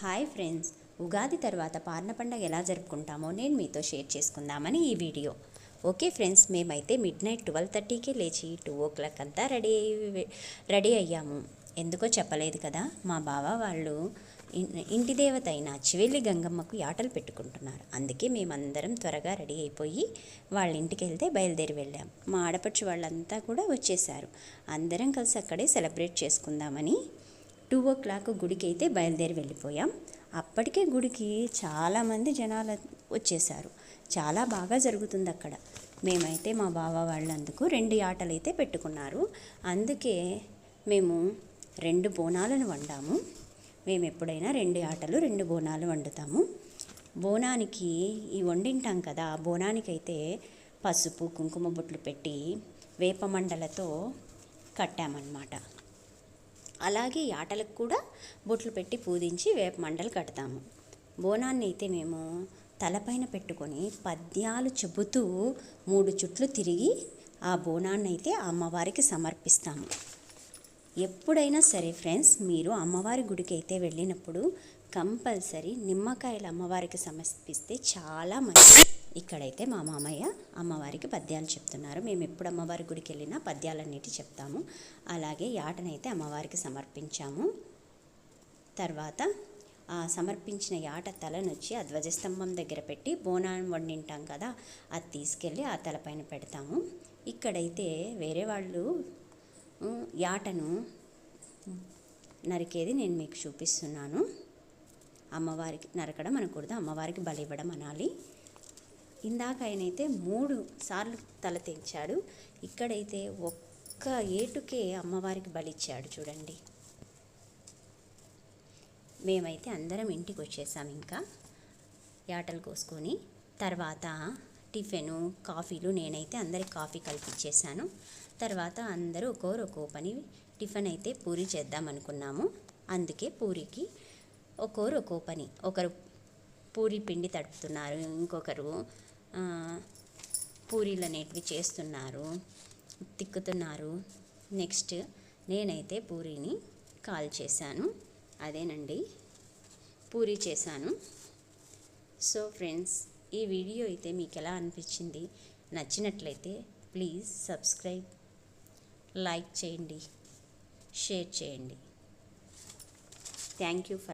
Hi friends, Ugadi తర్వాత పార్న పండగ ఎలా జరుపుకుంటామో నేను మీతో షేర్ చేసుకుందామని ఈ వీడియో. ఓకే ఫ్రెండ్స్, మేమైతే మిడ్ నైట్ 12:30కే లేచి 2 o'clock అంతా రెడీ అయ్యాము. ఎందుకో చెప్పలేదు కదా, మా బావ వాళ్ళు ఇంటి దేవత అయిన చివెల్లి గంగమ్మకు యాటలు పెట్టుకుంటున్నారు. అందుకే మేమందరం త్వరగా రెడీ అయిపోయి వాళ్ళ ఇంటికి వెళ్తే బయలుదేరి వెళ్ళాం. మా ఆడపడుచు వాళ్ళంతా కూడా వచ్చేసారు. అందరం కలిసి అక్కడే సెలబ్రేట్ చేసుకుందామని 2 o'clock గుడికి అయితే బయలుదేరి వెళ్ళిపోయాం. అప్పటికే గుడికి చాలామంది జనాలు వచ్చేసారు. చాలా బాగా జరుగుతుంది అక్కడ. మేమైతే మా బావ వాళ్ళందుకు 2 ఆటలు అయితే పెట్టుకున్నారు. అందుకే మేము 2 బోనాలను వండాము. మేము ఎప్పుడైనా 2 ఆటలు 2 బోనాలు వండుతాము. బోనానికి ఈ వండింటాం కదా, ఆ బోనానికైతే పసుపు కుంకుమ బొట్లు పెట్టి వేపమండలతో కట్టామన్నమాట. అలాగే ఆటలకు కూడా బొట్లు పెట్టి పూజించి వేప మండలు కడతాము. బోనాన్ని అయితే మేము తలపైన పెట్టుకొని పద్యాలు చెబుతూ 3 చుట్లు తిరిగి ఆ బోనాన్ని అయితే అమ్మవారికి సమర్పిస్తాము. ఎప్పుడైనా సరే ఫ్రెండ్స్, మీరు అమ్మవారి గుడికి అయితే వెళ్ళినప్పుడు కంపల్సరీ నిమ్మకాయలు అమ్మవారికి సమర్పిస్తే చాలా మంచిది. ఇక్కడైతే మా మామయ్య అమ్మవారికి పద్యాలు చెప్తున్నారు. మేము ఎప్పుడు అమ్మవారి గుడికి వెళ్ళినా పద్యాలన్నిటి చెప్తాము. అలాగే యాటనైతే అమ్మవారికి సమర్పించాము. తర్వాత ఆ సమర్పించిన యాట తలనొచ్చి ఆ ధ్వజస్తంభం దగ్గర పెట్టి బోనాన్ని వండింటాం కదా, అది తీసుకెళ్ళి ఆ తలపైన పెడతాము. ఇక్కడైతే వేరే వాళ్ళు యాటను నరికేది నేను మీకు చూపిస్తున్నాను. అమ్మవారికి నరకడం అనకూడదు, అమ్మవారికి బలి ఇవ్వడం అనాలి. ఇందాక ఆయనైతే 3 సార్లు తల తెంచాడు. ఇక్కడైతే ఒక్క ఏటుకే అమ్మవారికి బలిచ్చాడు చూడండి. మేమైతే అందరం ఇంటికి వచ్చేసాం. ఇంకా యాటలు కోసుకొని తర్వాత టిఫిను కాఫీలు నేనైతే అందరికి కాఫీ కల్పించేశాను. తర్వాత అందరూ ఒక్కో పని. టిఫిన్ అయితే పూరి చేద్దాం అనుకున్నాము. అందుకే పూరికి ఒక్కో పని. ఒకరు పూరి పిండి తడుపుతున్నారు, ఇంకొకరు పూరీలు అనేటివి చేస్తున్నారు, తిక్కుతున్నారు. నెక్స్ట్ నేనైతే పూరీని కాల్ చేశాను. అదేనండి, పూరీ చేశాను. సో ఫ్రెండ్స్, ఈ వీడియో అయితే మీకు ఎలా అనిపించింది? నచ్చినట్లయితే ప్లీజ్ సబ్స్క్రైబ్, లైక్ చేయండి, షేర్ చేయండి. Thank you for